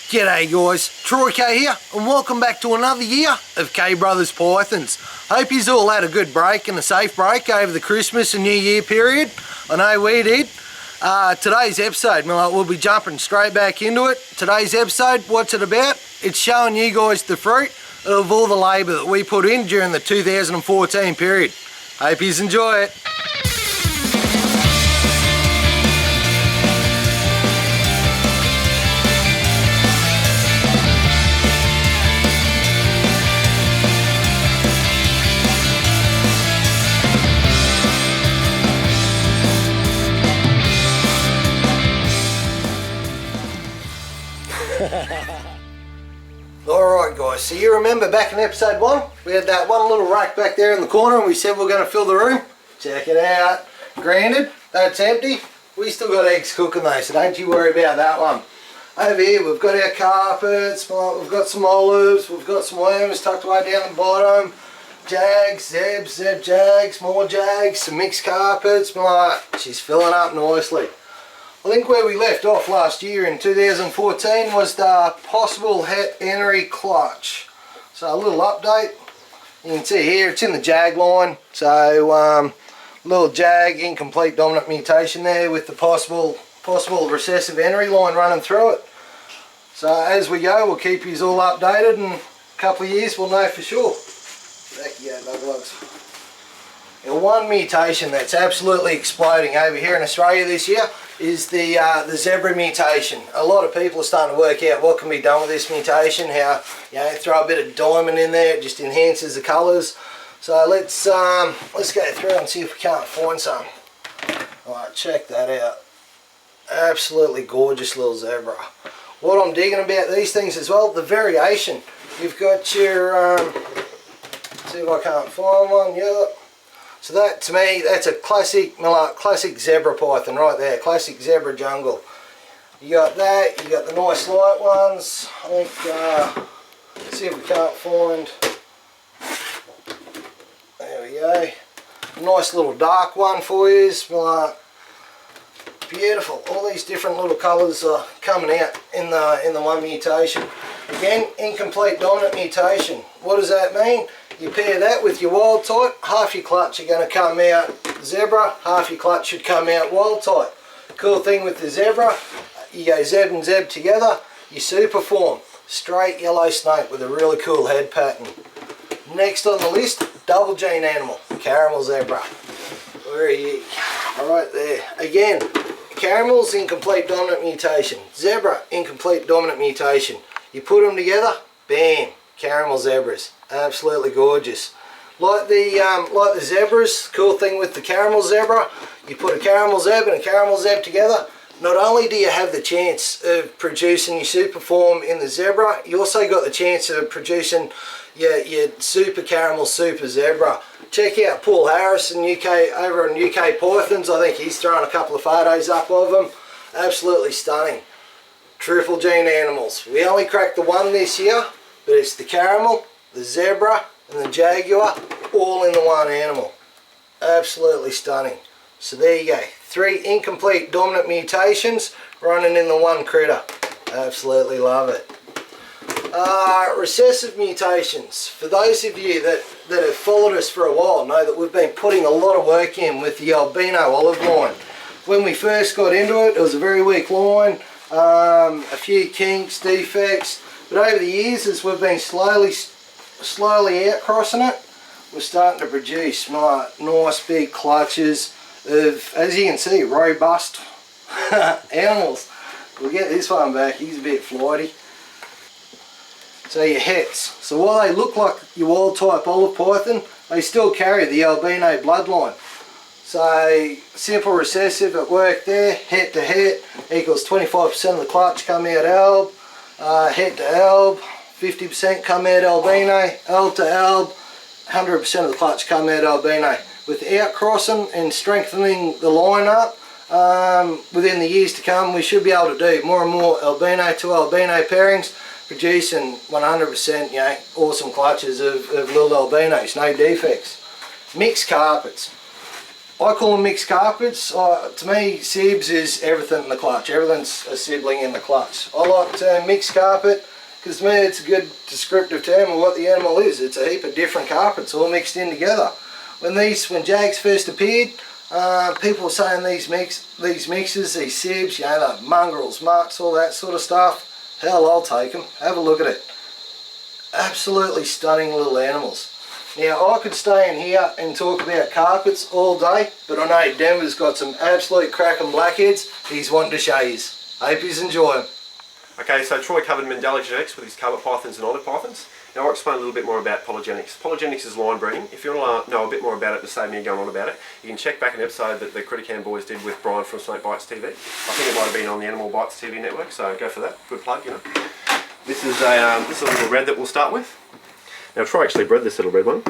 G'day guys, Troy K here and welcome back to another year of K Brothers Pythons. Hope you all had a good break and a safe break over the Christmas and New Year period. I know we did. Today's episode, we'll be jumping straight back into it. Today's episode, what's it about? It's showing you guys the fruit of all the labour that we put in during the 2014 period. Hope you enjoy it. Alright guys, so you remember back in episode 1, we had that one little rack back there in the corner and we said we're going to fill the room. Check it out. Granted, that's empty. We still got eggs cooking though, so don't you worry about that one. Over here we've got our carpets, we've got some olives, we've got some worms tucked away down the bottom. Jags, Zebs, Jags, more Jags, some mixed carpets. She's filling up nicely. I think where we left off last year in 2014 was the possible het Henry clutch. So a little update. You can see here it's in the Jag line. So little Jag incomplete dominant mutation there with the possible recessive Henry line running through it. So as we go, we'll keep you all updated, and in a couple of years we'll know for sure. Back you go, bugs. Now, one mutation that's absolutely exploding over here in Australia this year is the zebra mutation. A lot of people are starting to work out what can be done with this mutation, how, you know, throw a bit of diamond in there, it just enhances the colours. So let's go through and see if we can't find some. Alright, check that out. Absolutely gorgeous little zebra. What I'm digging about these things as well, the variation. You've got your, see if I can't find one, yeah. So that, to me, that's a classic zebra python right there, classic zebra jungle. You got that, you got the nice light ones. I think, let's see if we can't find, there we go. A nice little dark one for you. Beautiful, all these different little colours are coming out in the one mutation. Again, incomplete dominant mutation. What does that mean? You pair that with your wild type, half your clutch are going to come out zebra, half your clutch should come out wild type. Cool thing with the zebra, you go Zeb and Zeb together, you super form. Straight yellow snake with a really cool head pattern. Next on the list, double gene animal, caramel zebra. Where are you? Right there. Again, caramel's incomplete dominant mutation, zebra incomplete dominant mutation. You put them together, bam, caramel zebras. Absolutely gorgeous. Like the zebras, cool thing with the caramel zebra, you put a caramel zeb and a caramel zeb together, not only do you have the chance of producing your super form in the zebra, you also got the chance of producing your super caramel super zebra. Check out Paul Harris in UK, over in UK Pythons. I think he's thrown a couple of photos up of them. Absolutely stunning. Triple gene animals. We only cracked the one this year, but it's the caramel, the zebra and the jaguar all in the one animal. Absolutely stunning. So there you go, 3 incomplete dominant mutations running in the one critter. Absolutely love it. Recessive mutations. For those of you that have followed us for a while know that we've been putting a lot of work in with the albino olive line. When we first got into it, it was a very weak line, a few kinks, defects, but over the years as we've been slowly outcrossing it, we're starting to produce nice big clutches of, as you can see, robust animals. We'll get this one back, he's a bit flighty. So your hets. So while they look like your wild type olive python, they still carry the albino bloodline. So simple recessive at work there, het to het equals 25% of the clutch come out alb, het to alb, 50% come out albino, alb to alb, 100% of the clutch come out albino. With outcrossing and strengthening the line up, within the years to come we should be able to do more and more albino to albino pairings, producing 100%, you know, awesome clutches of little albinos, no defects. Mixed carpets. I call them mixed carpets. To me, Zebs is everything in the clutch. Everything's a sibling in the clutch. I like the term mixed carpet because to me it's a good descriptive term of what the animal is. It's a heap of different carpets all mixed in together. When Jags first appeared, people were saying these mixes, these Zebs, you know, the mongrels, mutts, all that sort of stuff. Hell, I'll take them. Have a look at it. Absolutely stunning little animals. Now, I could stay in here and talk about carpets all day, but I know Denver's got some absolute cracking blackheads he's wanting to show you. Hope you enjoy them. Okay, so Troy covered Mandela genetics with his carpet pythons and otter pythons. Now I'll explain a little bit more about polygenics. Polygenics is line breeding. If you want to know a bit more about it to save me going on about it, you can check back an episode that the Criticam boys did with Brian from Snake Bites TV. I think it might have been on the Animal Bites TV network, so go for that. Good plug, you know. This is a little red that we'll start with. Now Troy actually bred this little red one.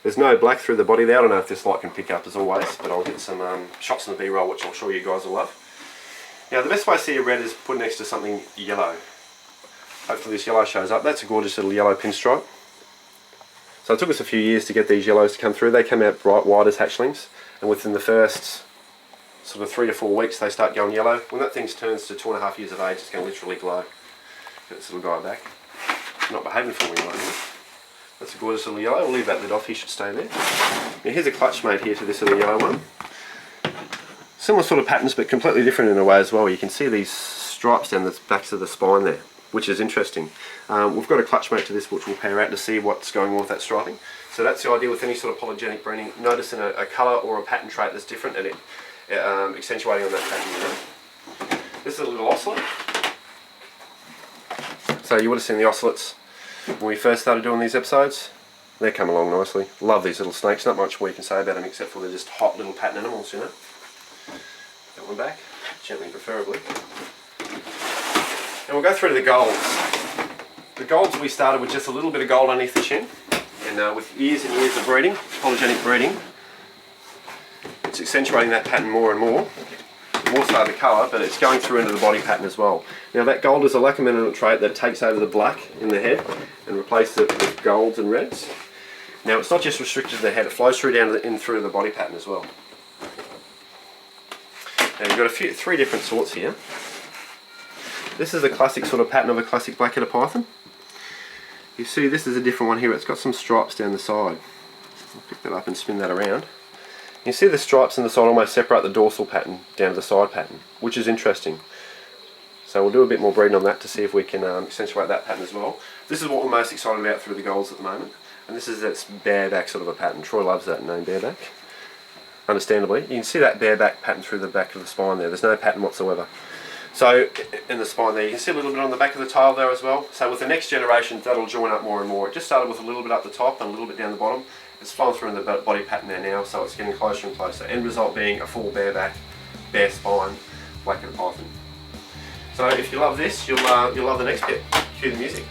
There's no black through the body there. I don't know if this light can pick up as always, but I'll get some shots in the B-roll which I'm sure you guys will love. Now the best way to see a red is put next to something yellow. Hopefully this yellow shows up. That's a gorgeous little yellow pinstripe. So it took us a few years to get these yellows to come through. They come out bright white as hatchlings, and within the first sort of 3 to 4 weeks they start going yellow. When that thing turns to 2.5 years of age, it's going to literally glow. Get this little guy back. Not behaving for me right now. That's a gorgeous little yellow. We'll leave that lid off, he should stay there. Now here's a clutch mate here to this little yellow one. Similar sort of patterns but completely different in a way as well. You can see these stripes down the backs of the spine there, which is interesting. We've got a clutch mate to this which we'll pair out to see what's going on with that striping. So that's the idea with any sort of polygenic breeding. Noticing a colour or a pattern trait that's different and it accentuating on that pattern. You know? This is a little ocelot. So you would have seen the ocelots when we first started doing these episodes. They come along nicely. Love these little snakes. Not much more you can say about them except for they're just hot little pattern animals, you know. That one back, gently preferably. And we'll go through to the golds. The golds we started with just a little bit of gold underneath the chin, and with years and years of breeding, polygenic breeding, it's accentuating that pattern more and more. More so the colour, but it's going through into the body pattern as well. Now that gold is a lacquer trait that takes over the black in the head and replaces it with golds and reds. Now it's not just restricted to the head, it flows through down in through the body pattern as well. Now you've got three different sorts here. This is a classic sort of pattern of a classic black-headed python. You see this is a different one here, it's got some stripes down the side. I'll pick that up and spin that around. You see the stripes on the side almost separate the dorsal pattern down to the side pattern, which is interesting. So we'll do a bit more breeding on that to see if we can accentuate that pattern as well. This is what we're most excited about through the golds at the moment. And this is its bareback sort of a pattern. Troy loves that name, bareback. Understandably. You can see that bareback pattern through the back of the spine there. There's no pattern whatsoever. So in the spine there, you can see a little bit on the back of the tail there as well. So with the next generation, that'll join up more and more. It just started with a little bit up the top and a little bit down the bottom. It's flowing through in the body pattern there now, so it's getting closer and closer. End result being a full bareback, bare spine, black-headed python. So if you love this, you'll love the next bit. Cue the music.